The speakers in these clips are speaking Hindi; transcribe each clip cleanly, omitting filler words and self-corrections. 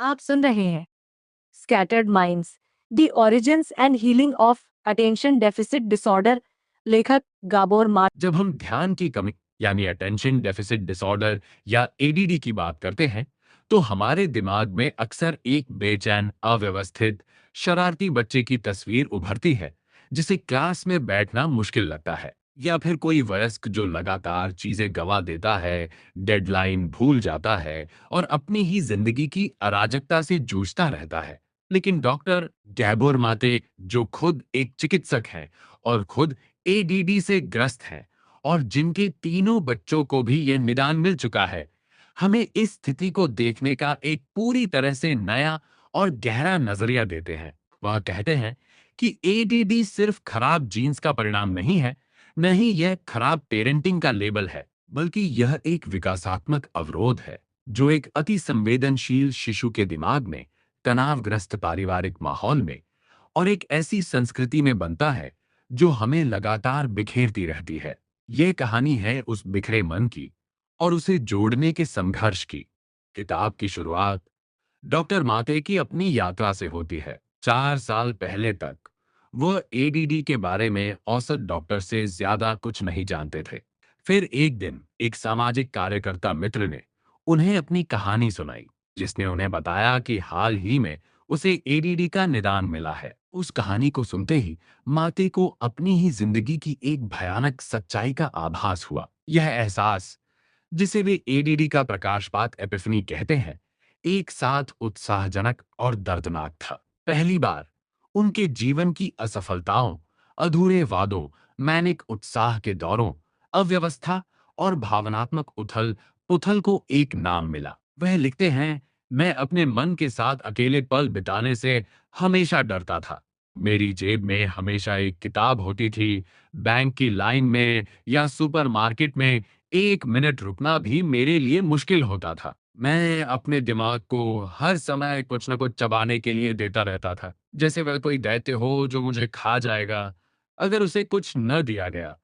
आप सुन रहे हैं scattered minds, the origins and healing of attention deficit disorder. लेखक गाबोर मार। जब हम ध्यान की कमी यानी अटेंशन डेफिसिट डिसऑर्डर या एडीडी की बात करते हैं, तो हमारे दिमाग में अक्सर एक बेचैन, अव्यवस्थित, शरारती बच्चे की तस्वीर उभरती है, जिसे क्लास में बैठना मुश्किल लगता है। या फिर कोई वयस्क जो लगातार चीजें गवा देता है, डेडलाइन भूल जाता है और अपनी ही जिंदगी की अराजकता से जूझता रहता है। लेकिन डॉक्टर गैबोर माते, जो खुद एक चिकित्सक हैं और खुद एडीडी से ग्रस्त हैं और जिनके तीनों बच्चों को भी यह निदान मिल चुका है, हमें इस स्थिति को देखने का एक पूरी तरह से नया और गहरा नजरिया देते हैं। वह कहते हैं कि एडीडी सिर्फ खराब जीन्स का परिणाम नहीं है, न ही यह खराब पेरेंटिंग का लेबल है, बल्कि यह एक विकासात्मक अवरोध है जो एक अति संवेदनशील शिशु के दिमाग में, तनावग्रस्त पारिवारिक माहौल में और एक ऐसी संस्कृति में बनता है जो हमें लगातार बिखेरती रहती है। ये कहानी है उस बिखरे मन की और उसे जोड़ने के संघर्ष की। किताब की शुरुआत डॉक्टर माते की अपनी यात्रा से होती है। 4 साल पहले तक वह एडीडी के बारे में औसत डॉक्टर से ज्यादा कुछ नहीं जानते थे। फिर एक दिन एक सामाजिक कार्यकर्ता मित्र ने उन्हें अपनी कहानी सुनाई, जिसने उन्हें बताया कि हाल ही में उसे एडीडी का निदान मिला है। उस कहानी को सुनते ही माते को अपनी ही जिंदगी की एक भयानक सच्चाई का आभास हुआ। यह एहसास, जिसे वे एडीडी का प्रकाशपात एपिफनी कहते हैं, एक साथ उत्साहजनक और दर्दनाक था। पहली बार उनके जीवन की असफलताओं, अधूरे वादों, मैनिक उत्साह के दौरों, अव्यवस्था और भावनात्मक उथल पुथल को एक नाम मिला। वह लिखते हैं, मैं अपने मन के साथ अकेले पल बिताने से हमेशा डरता था। मेरी जेब में हमेशा एक किताब होती थी। बैंक की लाइन में या सुपरमार्केट में 1 मिनट रुकना भी मेरे लिए मुश्किल होता था। मैं अपने दिमाग को हर समय कुछ न कुछ चबाने के लिए देता रहता था, जैसे वह कोई दैत्य हो जो मुझे खा जाएगा अगर उसे कुछ न दिया गया।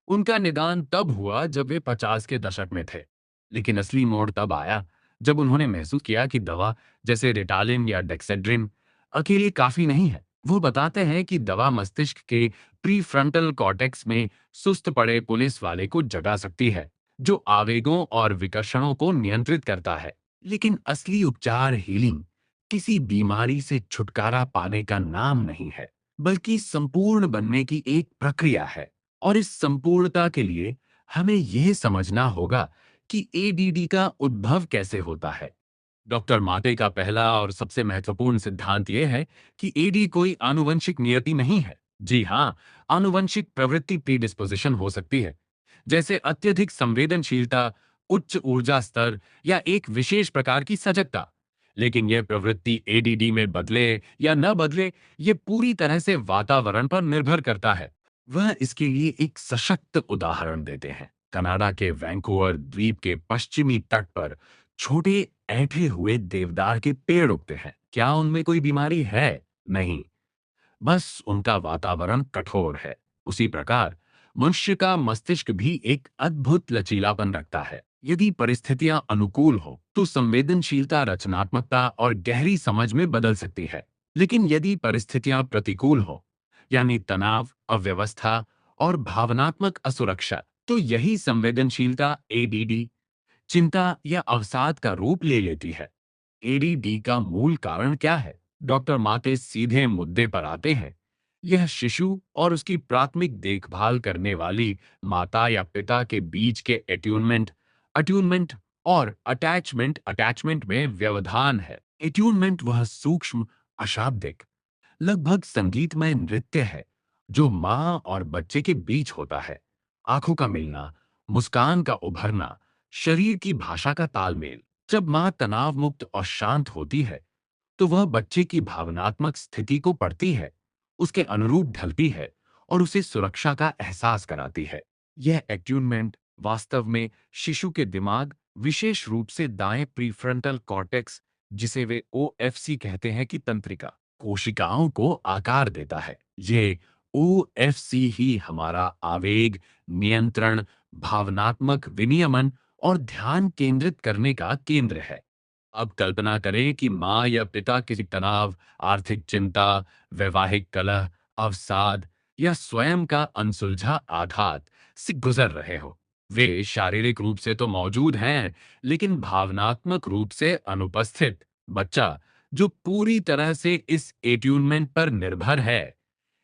उनका निदान तब हुआ जब वे 50 के दशक में थे। लेकिन असली मोड़ तब आया जब उन्होंने महसूस किया कि दवा जैसे रिटालिन या डेक्सेड्रिन अकेले काफी नहीं है। वो बताते हैं कि दवा मस्तिष्क के प्रीफ्रंटल कॉर्टेक्स में सुस्त पड़े पुलिस वाले को जगा सकती है, जो आवेगों और विकर्षणों को नियंत्रित करता है। लेकिन असली उपचार, हीलिंग, किसी बीमारी से छुटकारा पाने का नाम नहीं है, बल्कि संपूर्ण बनने की एक प्रक्रिया है। और इस संपूर्णता के लिए हमें यह समझना होगा कि एडीडी का उद्भव कैसे होता है। डॉक्टर माटे का पहला और सबसे महत्वपूर्ण सिद्धांत यह है कि एडी कोई आनुवंशिक नियति नहीं है। जी हाँ, आनुवंशिक प्रवृत्ति प्रीडिस्पोजिशन हो सकती है, जैसे अत्यधिक संवेदनशीलता, उच्च ऊर्जा स्तर या एक विशेष प्रकार की सजगता। लेकिन यह प्रवृत्ति एडीडी में बदले या न बदले, ये पूरी तरह से वातावरण पर निर्भर करता है। वह इसके लिए एक सशक्त उदाहरण देते हैं। कनाडा के वैंकूवर द्वीप के पश्चिमी तट पर छोटे ऐंठे हुए देवदार के पेड़ उगते हैं। क्या उनमें कोई बीमारी है? नहीं, बस उनका वातावरण कठोर है। उसी प्रकार मनुष्य का मस्तिष्क भी एक अद्भुत लचीलापन रखता है। यदि परिस्थितियां अनुकूल हो तो संवेदनशीलता, रचनात्मकता और गहरी समझ में बदल सकती है। लेकिन यदि परिस्थितियां प्रतिकूल हो, यानी तनाव, अव्यवस्था और भावनात्मक असुरक्षा, तो यही संवेदनशीलता एडीडी, चिंता या अवसाद का रूप ले लेती है। एडीडी का मूल कारण क्या है? डॉक्टर माते सीधे मुद्दे पर आते हैं। यह शिशु और उसकी प्राथमिक देखभाल करने वाली माता या पिता के बीच के एट्यूनमेंट अट्यूनमेंट और अटैचमेंट में व्यवधान है। एट्यूनमेंट वह सूक्ष्म, अशाब्दिक, लगभग संगीतमय नृत्य है जो माँ और बच्चे के बीच होता है। आंखों का मिलना, मुस्कान का उभरना, शरीर की भाषा का तालमेल। जब माँ तनाव मुक्त और शांत होती है, तो वह बच्चे की भावनात्मक स्थिति को पढ़ती है, उसके अनुरूप ढलती है और उसे सुरक्षा का एहसास कराती है। यह एट्यूनमेंट वास्तव में शिशु के दिमाग, विशेष रूप से दाएं प्रीफ्रंटल कॉर्टेक्स, जिसे वे ओएफसी कहते हैं, की तंत्रिका कोशिकाओं को आकार देता है। ये ओएफसी ही हमारा आवेग नियंत्रण, भावनात्मक विनियमन और ध्यान केंद्रित करने का केंद्र है। अब कल्पना करें कि माँ या पिता किसी तनाव, आर्थिक चिंता, वैवाहिक कलह, अवसाद या स्वयं का अनसुलझा आघात से गुजर रहे हो। वे शारीरिक रूप से तो मौजूद हैं, लेकिन भावनात्मक रूप से अनुपस्थित बच्चा, जो पूरी तरह से इस एट्यूनमेंट पर निर्भर है,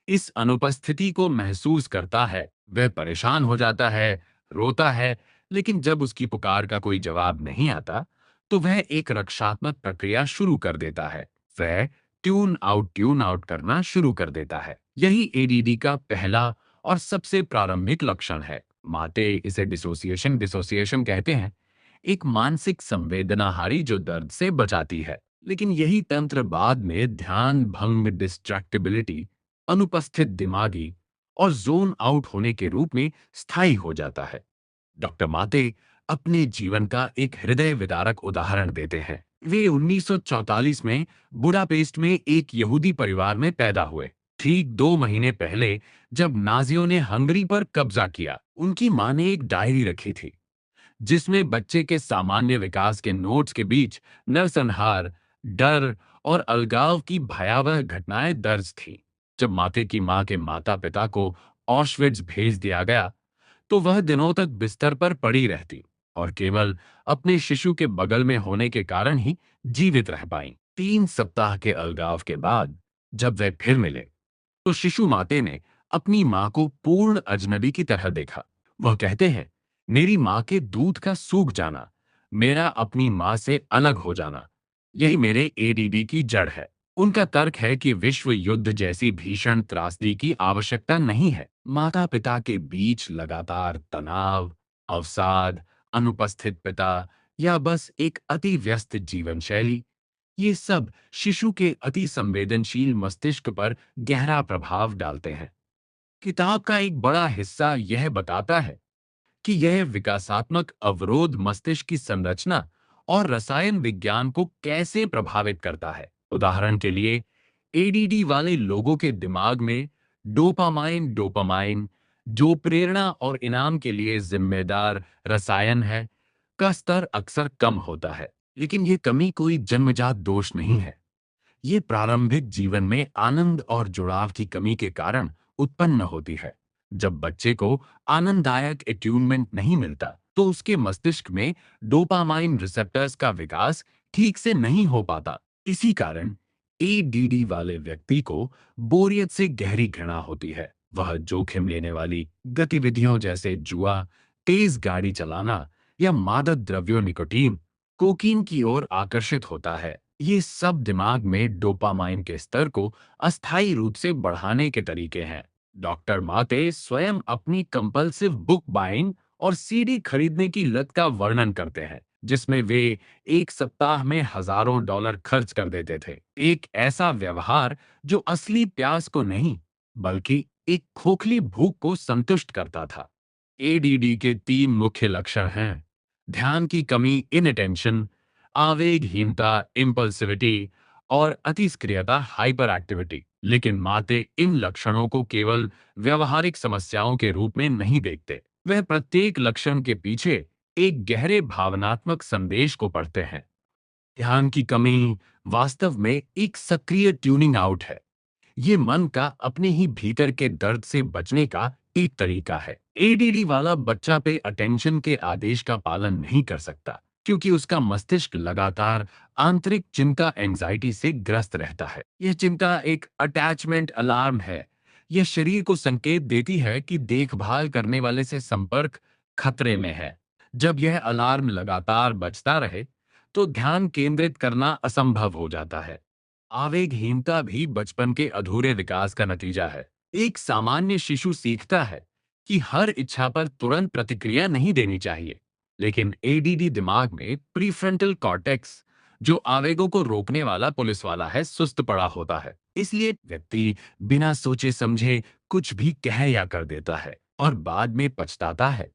इस अनुपस्थिति को महसूस करता है। वह परेशान हो जाता है, रोता है, लेकिन जब उसकी पुकार का कोई जवाब नहीं आता, तो वह एक रक्षात्मक प्रक्रिया शुरू कर देता है। वह ट्यून आउट करना शुरू कर देता है। यही एडीडी का पहला और सबसे प्रारंभिक लक्षण है। माते इसे डिसोसिएशन डिसोसिएशन कहते हैं, एक मानसिक संवेदनाहारी जो दर्द से बचाती है। लेकिन यही तंत्र बाद में ध्यान भंग, डिस्ट्रैक्टिबिलिटी, अनुपस्थित दिमागी और जोन आउट होने के रूप में स्थायी हो जाता है। डॉक्टर माते अपने जीवन का एक हृदय विदारक उदाहरण देते हैं। वे 1944 में बुडापेस्ट में एक यहूदी परिवार में पैदा हुए। ठीक 2 महीने पहले, जब नाजियों ने हंगरी पर कब्जा किया, उनकी मां ने एक डायरी रखी थी, जिसमें बच्चे के सामान्य विकास के नोट्स के बीच नरसंहार, डर और अलगाव की भयावह घटनाएं दर्ज थीं। जब माते की मां के माता पिता को ऑशविट्ज भेज दिया गया, तो वह दिनों तक बिस्तर पर पड़ी रहती और केवल अपने शिशु के बगल में होने के कारण ही जीवित रह पाई। 3 सप्ताह के अलगाव के बाद जब वे फिर मिले, तो शिशु माते ने अपनी मां को पूर्ण अजनबी की तरह देखा। वह कहते हैं, मेरी मां के दूध का सूख जाना, मेरा अपनी मां से अलग हो जाना, यही मेरे एडीडी की जड़ है। उनका तर्क है कि विश्व युद्ध जैसी भीषण त्रासदी की आवश्यकता नहीं है। माता पिता के बीच लगातार तनाव, अवसाद, अनुपस्थित पिता या बस एक अति व्यस्त जीवन शैली, ये सब शिशु के अति संवेदनशील मस्तिष्क पर गहरा प्रभाव डालते हैं। किताब का एक बड़ा हिस्सा यह बताता है कि यह विकासात्मक अवरोध मस्तिष्क की संरचना और रसायन विज्ञान को कैसे प्रभावित करता है। उदाहरण के लिए, एडीडी वाले लोगों के दिमाग में डोपामाइन डोपामाइन जो प्रेरणा और इनाम के लिए जिम्मेदार रसायन है, का स्तर अक्सर कम होता है। लेकिन यह कमी कोई जन्मजात दोष नहीं है। ये प्रारंभिक जीवन में आनंद और जुड़ाव की कमी के कारण उत्पन्न होती है। जब बच्चे को आनंददायक एट्यूनमेंट नहीं मिलता, तो उसके मस्तिष्क में डोपामाइन रिसेप्टर्स का विकास ठीक से नहीं हो पाता। इसी कारण एडीडी वाले व्यक्ति को बोरियत से गहरी घृणा होती है। वह जोखिम लेने वाली गतिविधियों जैसे जुआ, तेज गाड़ी चलाना या मादक द्रव्यों, निकोटीन, कोकीन की ओर आकर्षित होता है। ये सब दिमाग में डोपामाइन के स्तर को अस्थायी रूप से बढ़ाने के तरीके हैं। डॉक्टर माते स्वयं अपनी कंपल्सिव बुक बाइंग और सीडी खरीदने की लत का वर्णन करते हैं, जिसमें वे एक सप्ताह में हजारों डॉलर खर्च कर देते थे। एक ऐसा व्यवहार जो असली प्यास को नहीं, बल्कि एक खोखली भूख को संतुष्ट करता था। एडीडी के 3 मुख्य लक्षण हैं: ध्यान की कमी, इनअटेंशन, आवेगहीनता, इम्पल्सिविटी और अतिस्क्रियता, हाइपर एक्टिविटी। लेकिन माते इन लक्षणों को केवल व्यवहारिक समस्याओं के रूप में नहीं देखते। वह प्रत्येक लक्षण के पीछे एक गहरे भावनात्मक संदेश को पढ़ते हैं। ध्यान की कमी वास्तव में एक सक्रिय ट्यूनिंग आउट है। ये मन का अपने ही भीतर के दर्द से बचने का एक तरीका है। एडीडी वाला बच्चा पे अटेंशन के आदेश का पालन नहीं कर सकता, क्योंकि उसका मस्तिष्क लगातार आंतरिक चिंता, एंजाइटी से ग्रस्त रहता है। यह चिंता एक अटैचमेंट अलार्म है। यह शरीर को संकेत देती है कि देखभाल करने वाले से संपर्क खतरे में है। जब यह अलार्म लगातार बजता रहे, तो ध्यान केंद्रित करना असंभव हो जाता है। आवेगहीनता भी बचपन के अधूरे विकास का नतीजा है। एक सामान्य शिशु सीखता है कि हर इच्छा पर तुरंत प्रतिक्रिया नहीं देनी चाहिए, लेकिन एडीडी दिमाग में प्रीफ्रंटल कॉर्टेक्स, जो आवेगों को रोकने वाला पुलिस वाला है, सुस्त पड़ा होता है। इसलिए व्यक्ति बिना सोचे समझे कुछ भी कह या कर देता है और बाद में पछताता है।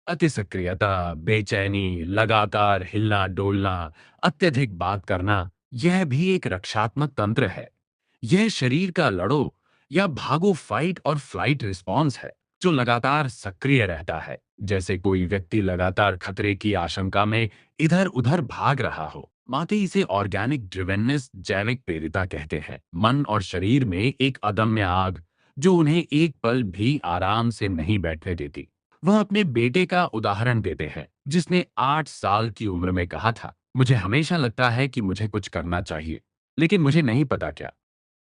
अतिसक्रियता, बेचैनी, लगातार हिलना डोलना, अत्यधिक बात करना, यह भी एक रक्षात्मक तंत्र है। यह शरीर का लड़ो या भागो, फाइट और फ्लाइट रिस्पॉन्स है, जो लगातार सक्रिय रहता है, जैसे कोई व्यक्ति लगातार खतरे की आशंका में इधर उधर भाग रहा हो। माते इसे ऑर्गेनिक ड्रिवेननेस, जैविक प्रेरिता कहते हैं। मन और शरीर में एक अदम्य आग जो उन्हें एक पल भी आराम से नहीं बैठने देती। वह अपने बेटे का उदाहरण देते हैं, जिसने 8 साल की उम्र में कहा था, मुझे हमेशा लगता है कि मुझे कुछ करना चाहिए, लेकिन मुझे नहीं पता क्या।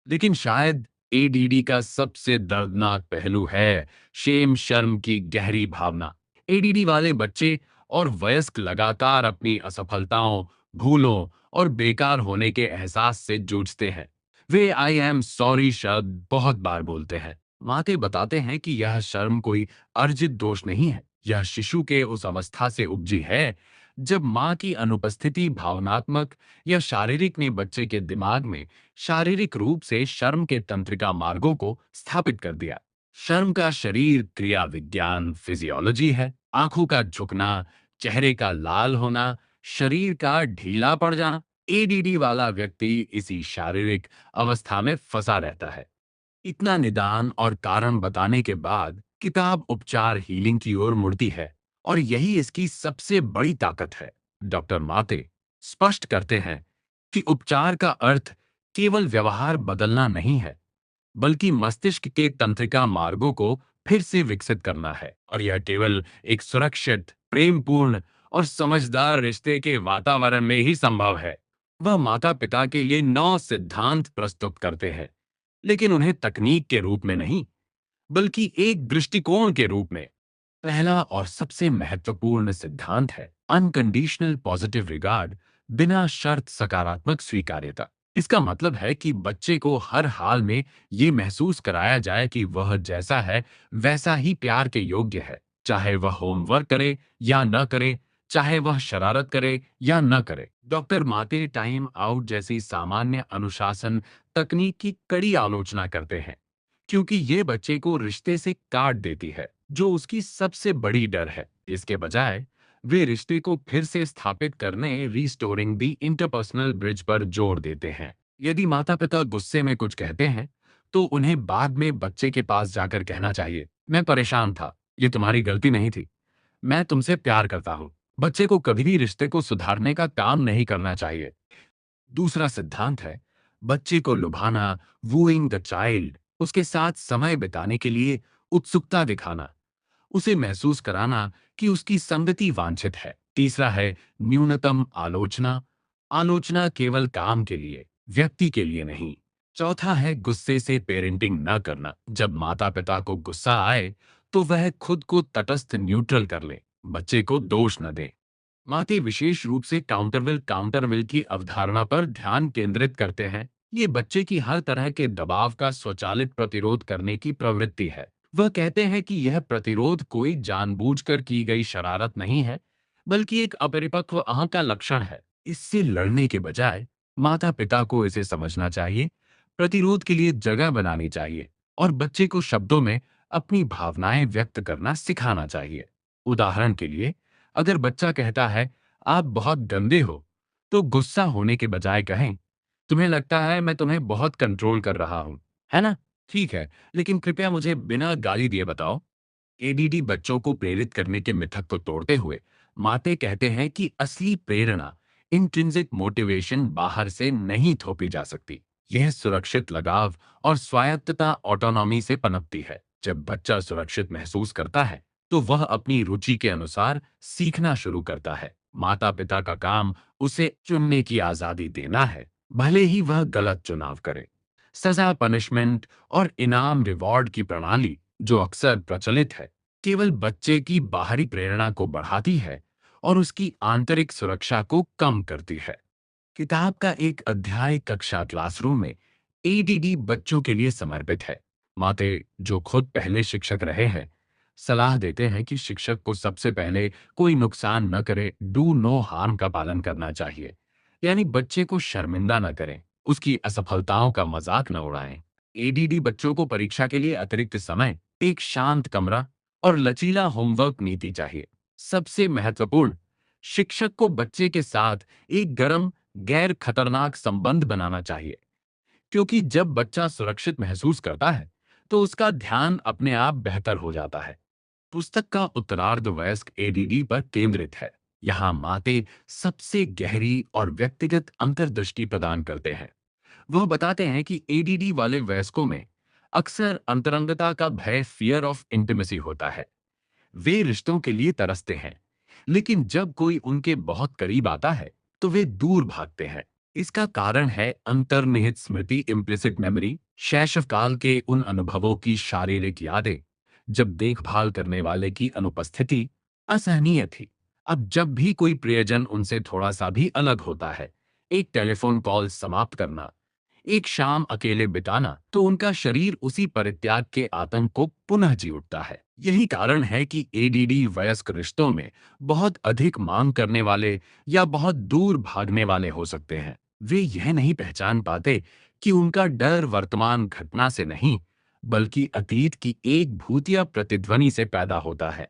लेकिन शायद एडीडी का सबसे दर्दनाक पहलू है शेम, शर्म की गहरी भावना। एडीडी वाले बच्चे और वयस्क लगातार अपनी असफलताओं, भूलों और बेकार होने के एहसास से जूझते हैं। वे आई एम सॉरी शब्द बहुत बार बोलते हैं। माते बताते हैं कि यह शर्म कोई अर्जित दोष नहीं है, यह शिशु के उस अवस्था से उपजी है जब मां की अनुपस्थिति भावनात्मक या शारीरिक ने बच्चे के दिमाग में शारीरिक रूप से शर्म के तंत्रिका मार्गों को स्थापित कर दिया। शर्म का शरीर क्रिया विज्ञान फिजियोलॉजी है। आंखों का झुकना, चेहरे का लाल होना, शरीर का ढीला पड़ जाना। एडीडी वाला व्यक्ति इसी शारीरिक अवस्था में फंसा रहता है। इतना निदान और कारण बताने के बाद किताब उपचार हीलिंग की ओर मुड़ती है, और यही इसकी सबसे बड़ी ताकत है। डॉक्टर माते स्पष्ट करते हैं कि उपचार का अर्थ केवल व्यवहार बदलना नहीं है, बल्कि मस्तिष्क के तंत्रिका मार्गों को फिर से विकसित करना है। और यह केवल एक सुरक्षित, प्रेमपूर्ण और समझदार रिश्ते के वातावरण में ही संभव है। वह माता पिता के लिए 9 सिद्धांत प्रस्तुत करते हैं, लेकिन उन्हें तकनीक के रूप में नहीं, बल्कि एक दृष्टिकोण के रूप में। पहला और सबसे महत्वपूर्ण सिद्धांत है अनकंडीशनल पॉजिटिव रिगार्ड, बिना शर्त सकारात्मक स्वीकार्यता। इसका मतलब है कि बच्चे को हर हाल में ये महसूस कराया जाए कि वह जैसा है वैसा ही प्यार के योग्य है, चाहे वह होमवर्क करे या न करे, चाहे वह शरारत करे या न करे। डॉक्टर माते टाइम आउट जैसी सामान्य अनुशासन तकनीक की कड़ी आलोचना करते हैं, क्योंकि ये बच्चे को रिश्ते से काट देती है, जो उसकी सबसे बड़ी डर है। इसके बजाय वे रिश्ते को फिर से स्थापित करने, रिस्टोरिंग दी इंटरपर्सनल ब्रिज पर जोर देते हैं। यदि माता पिता गुस्से में कुछ कहते हैं, तो उन्हें बाद में बच्चे के पास जाकर कहना चाहिए, मैं परेशान था, ये तुम्हारी गलती नहीं थी, मैं तुमसे प्यार करता हूँ। बच्चे को कभी भी रिश्ते को सुधारने का काम नहीं करना चाहिए। दूसरा सिद्धांत है बच्चे को लुभाना, वूइंग द चाइल्ड, उसके साथ समय बिताने के लिए उत्सुकता दिखाना, उसे महसूस कराना कि उसकी संगति वांछित है। तीसरा है न्यूनतम आलोचना, आलोचना केवल काम के लिए, व्यक्ति के लिए नहीं। चौथा है गुस्से से पेरेंटिंग न करना। जब माता पिता को गुस्सा आए तो वह खुद को तटस्थ न्यूट्रल कर ले, बच्चे को दोष न दे। माते विशेष रूप से काउंटरविल की अवधारणा पर ध्यान केंद्रित करते हैं। ये बच्चे की हर तरह के दबाव का स्वचालित प्रतिरोध करने की प्रवृत्ति है। वह कहते हैं कि यह प्रतिरोध कोई जानबूझकर की गई शरारत नहीं है, बल्कि एक अपरिपक्व आह का लक्षण है। इससे लड़ने के बजाय माता पिता को इसे समझना चाहिए, प्रतिरोध के लिए जगह बनानी चाहिए और बच्चे को शब्दों में अपनी भावनाएं व्यक्त करना सिखाना चाहिए। उदाहरण के लिए, अगर बच्चा कहता है आप बहुत गंदे हो, तो गुस्सा होने के बजाय कहें, तुम्हें लगता है मैं तुम्हें बहुत कंट्रोल कर रहा हूं, है ना? ठीक है, लेकिन कृपया मुझे बिना गाली दिए बताओ। एडीडी बच्चों को प्रेरित करने के मिथक को तोड़ते हुए माते कहते हैं कि असली प्रेरणा, इंट्रिंसिक मोटिवेशन बाहर से नहीं थोपी जा सकती। यह सुरक्षित लगाव और स्वायत्तता, ऑटोनॉमी से पनपती है। जब बच्चा सुरक्षित महसूस करता है, तो वह अपनी रुचि के अनुसार सीखना शुरू करता है। माता पिता का काम उसे चुनने की आजादी देना है, भले ही वह गलत चुनाव करे। सजा, पनिशमेंट और इनाम रिवॉर्ड की प्रणाली, जो अक्सर प्रचलित है, केवल बच्चे की बाहरी प्रेरणा को बढ़ाती है और उसकी आंतरिक सुरक्षा को कम करती है। किताब का एक अध्याय कक्षा क्लासरूम में एडीडी बच्चों के लिए समर्पित है। माते, जो खुद पहले शिक्षक रहे हैं, सलाह देते हैं कि शिक्षक को सबसे पहले कोई नुकसान न करे, डू नो हार्म का पालन करना चाहिए। यानी बच्चे को शर्मिंदा न करें, उसकी असफलताओं का मजाक न उड़ाएं। एडीडी बच्चों को परीक्षा के लिए अतिरिक्त समय, एक शांत कमरा और लचीला होमवर्क नीति चाहिए। सबसे महत्वपूर्ण, शिक्षक को बच्चे के साथ एक गर्म, गैर खतरनाक संबंध बनाना चाहिए, क्योंकि जब बच्चा सुरक्षित महसूस करता है, तो उसका ध्यान अपने आप बेहतर हो जाता है। पुस्तक का उत्तरार्ध वयस्क एडीडी पर केंद्रित है। यहाँ माते सबसे गहरी और व्यक्तिगत अंतर्दृष्टि प्रदान करते हैं। वह बताते हैं कि एडीडी वाले वयस्कों में अक्सर अंतरंगता का भय, फियर ऑफ इंटीमेसी होता है। वे रिश्तों के लिए तरसते हैं, लेकिन जब कोई उनके बहुत करीब आता है तो वे दूर भागते हैं। इसका कारण है अंतर्निहित स्मृति, इम्प्लिसिट मेमोरी, शैशवकाल के उन अनुभवों की शारीरिक यादें जब देखभाल करने वाले की अनुपस्थिति असहनीय थी। अब जब भी कोई प्रियजन उनसे थोड़ा सा भी अलग होता है, एक टेलीफोन कॉल समाप्त करना, एक शाम अकेले बिताना, तो उनका शरीर उसी परित्याग के आतंक को पुनः जी उठता है। यही कारण है कि एडीडी वयस्क रिश्तों में बहुत अधिक मांग करने वाले या बहुत दूर भागने वाले हो सकते हैं। वे यह नहीं पहचान पाते कि उनका डर वर्तमान घटना से नहीं, बल्कि अतीत की एक भूतिया प्रतिध्वनि से पैदा होता है।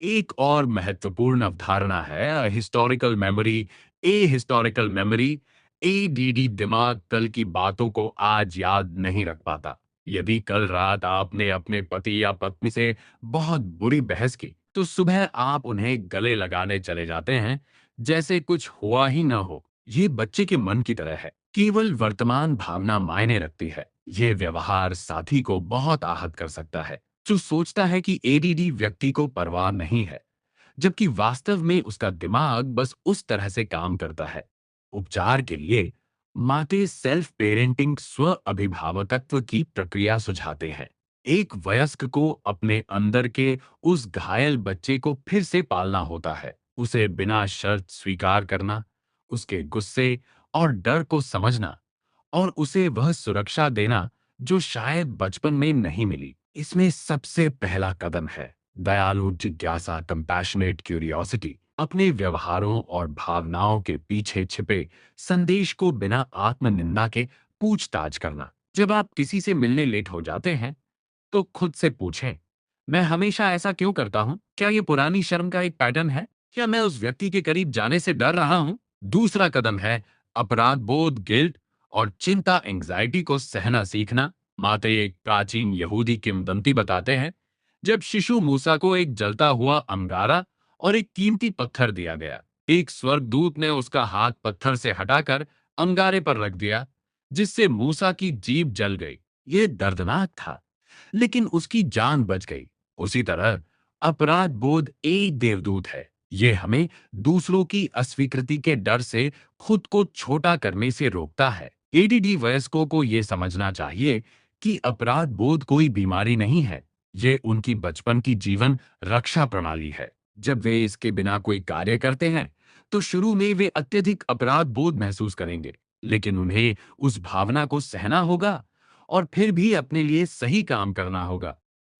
एक और महत्वपूर्ण अवधारणा है historical memory, a historical memory. ADD दिमाग कल की बातों को आज याद नहीं रख पाता। यदि कल रात आपने अपने पति या पत्नी से बहुत बुरी बहस की, तो सुबह आप उन्हें गले लगाने चले जाते हैं जैसे कुछ हुआ ही न हो। ये बच्चे के मन की तरह है, केवल वर्तमान भावना मायने रखती है। ये व्यवहार साथी को बहुत आहत कर सकता है, जो सोचता है कि एडीडी व्यक्ति को परवाह नहीं है, जबकि वास्तव में उसका दिमाग बस उस तरह से काम करता है। उपचार के लिए माते सेल्फ पेरेंटिंग, स्व अभिभावकत्व की प्रक्रिया सुझाते हैं। एक वयस्क को अपने अंदर के उस घायल बच्चे को फिर से पालना होता है, उसे बिना शर्त स्वीकार करना, उसके गुस्से और डर को समझना और उसे वह सुरक्षा देना जो शायद बचपन में नहीं मिली। इसमें सबसे पहला कदम है दयालु जिज्ञासा, कंपैशनेट क्यूरियोसिटी। अपने व्यवहारों और भावनाओं के पीछे छिपे संदेश को बिना आत्मनिंदा के पूछताछ करना। जब आप किसी से मिलने लेट हो जाते हैं, तो खुद से पूछें, मैं हमेशा ऐसा क्यों करता हूं? क्या ये पुरानी शर्म का एक पैटर्न है, या मैं उस व्यक्ति के करीब जाने से डर रहा हूं? दूसरा कदम है अपराध बोध, गिल्ट और चिंता, एंग्जाइटी को सहना सीखना। माते एक प्राचीन यहूदी किंवदंती बताते हैं, जब शिशु मूसा को एक जलता हुआ अंगारा और एक कीमती पत्थर दिया गया, एक स्वर्गदूत ने उसका हाथ पत्थर से हटाकर अंगारे पर रख दिया, जिससे मूसा की जीभ जल गई। यह दर्दनाक था, लेकिन उसकी जान बच गई। उसी तरह अपराध बोध एक देवदूत है। ये हमें दूसरों की अस्वीकृति के डर से खुद को छोटा करने से रोकता है। एडीडी वयस्कों को यह समझना चाहिए कि अपराध बोध कोई बीमारी नहीं है, ये उनकी बचपन की जीवन रक्षा प्रणाली है। जब वे इसके बिना कोई कार्य करते हैं, तो शुरू में वे अत्यधिक अपराध बोध महसूस करेंगे, लेकिन उन्हें उस भावना को सहना होगा और फिर भी अपने लिए सही काम करना होगा।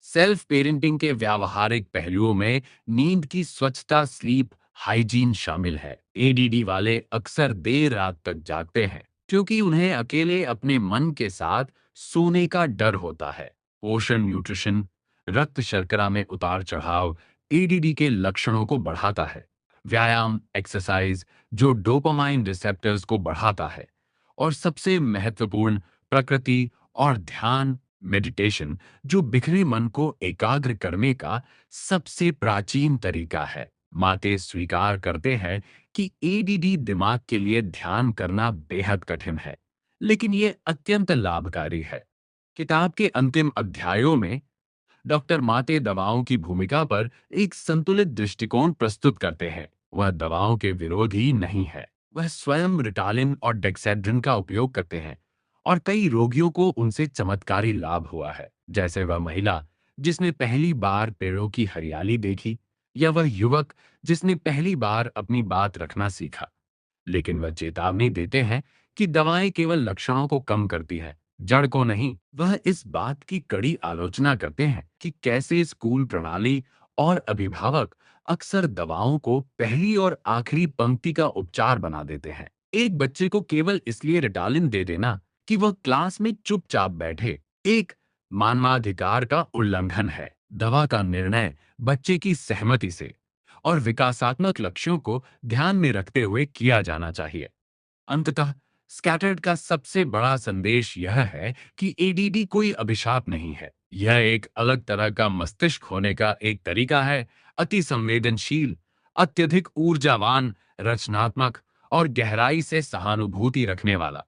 सेल्फ पेरेंटिंग के व्यावहारिक पहलुओं में नींद की स्वच्छता, स्लीप हाइजीन शामिल है। एडीडी वाले अक्सर देर रात तक जागते हैं क्योंकि उन्हें अकेले अपने मन के साथ सोने का डर होता है। पोषण, न्यूट्रिशन, रक्त शर्करा में उतार चढ़ाव एडीडी के लक्षणों को बढ़ाता है। व्यायाम, एक्सरसाइज जो डोपामाइन रिसेप्टर्स को बढ़ाता है। और सबसे महत्वपूर्ण, प्रकृति और ध्यान, मेडिटेशन, जो बिखरे मन को एकाग्र करने का सबसे प्राचीन तरीका है। माते स्वीकार करते हैं कि एडीडी दिमाग के लिए ध्यान करना बेहद कठिन है, लेकिन यह अत्यंत लाभकारी है। किताब के अंतिम अध्यायों में डॉक्टर माते दवाओं की भूमिका पर एक संतुलित दृष्टिकोण प्रस्तुत करते हैं। वह दवाओं के विरोधी नहीं है, वह स्वयं रिटालिन और डेक्सेड्रिन का उपयोग करते हैं और कई रोगियों को उनसे चमत्कारी लाभ हुआ है। जैसे वह महिला जिसने पहली बार पेड़ों की हरियाली देखी, या वह युवक जिसने पहली बार अपनी बात रखना सीखा। लेकिन वह चेतावनी देते हैं कि दवाएं केवल लक्षणों को कम करती हैं, जड़ को नहीं। वह इस बात की कड़ी आलोचना करते हैं कि कैसे स्कूल प्रणाली और अभिभावक अक्सर दवाओं को पहली और आखिरी पंक्ति का उपचार बना देते हैं। एक बच्चे को केवल इसलिए रिटालिन दे देना कि वह क्लास में चुपचाप बैठे, एक मानवाधिकार का उल्लंघन है। दवा का निर्णय बच्चे की सहमति से और विकासात्मक लक्ष्यों को ध्यान में रखते हुए किया जाना चाहिए। अंततः स्कैटर्ड का सबसे बड़ा संदेश यह है कि एडीडी कोई अभिशाप नहीं है। यह एक अलग तरह का मस्तिष्क होने का एक तरीका है, अति संवेदनशील, अत्यधिक ऊर्जावान, रचनात्मक और गहराई से सहानुभूति रखने वाला।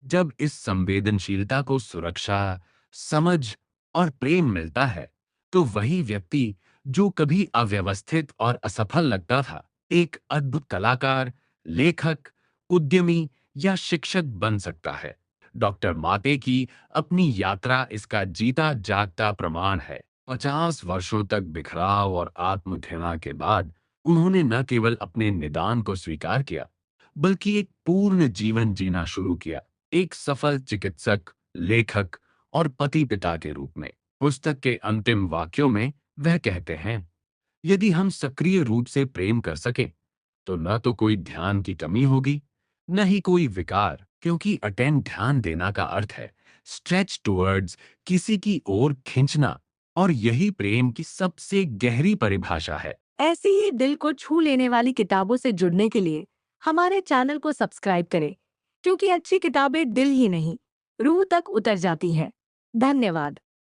जब इस संवेदनशीलता को सुरक्षा, समझ और प्रेम मिलता है, तो वही व्यक्ति जो कभी अव्यवस्थित और असफल लगता था, एक अद्भुत कलाकार, लेखक, उद्यमी या शिक्षक बन सकता है। डॉक्टर माते की अपनी यात्रा इसका जीता जागता प्रमाण है। 50 वर्षों तक बिखराव और आत्मघृणा के बाद उन्होंने न केवल अपने निदान को स्वीकार किया, बल्कि एक पूर्ण जीवन जीना शुरू किया, एक सफल चिकित्सक, लेखक और पति पिता के रूप में। पुस्तक के अंतिम वाक्यों में वह कहते हैं, यदि हम सक्रिय रूप से प्रेम कर सकें, तो न तो कोई ध्यान की कमी होगी, न ही कोई विकार, क्योंकि अटेंड ध्यान देना का अर्थ है स्ट्रेच टुवर्ड्स, किसी की ओर खींचना, और यही प्रेम की सबसे गहरी परिभाषा है। ऐसी ही दिल को छू लेने वाली किताबों से जुड़ने के लिए हमारे चैनल को सब्सक्राइब करें, क्योंकि अच्छी किताबें दिल ही नहीं, रूह तक उतर जाती हैं। धन्यवाद।